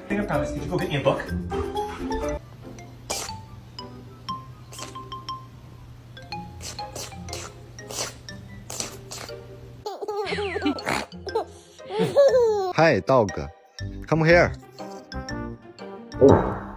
Thing of promise, did you go get me a book? Hi, dog. Come here. Oh.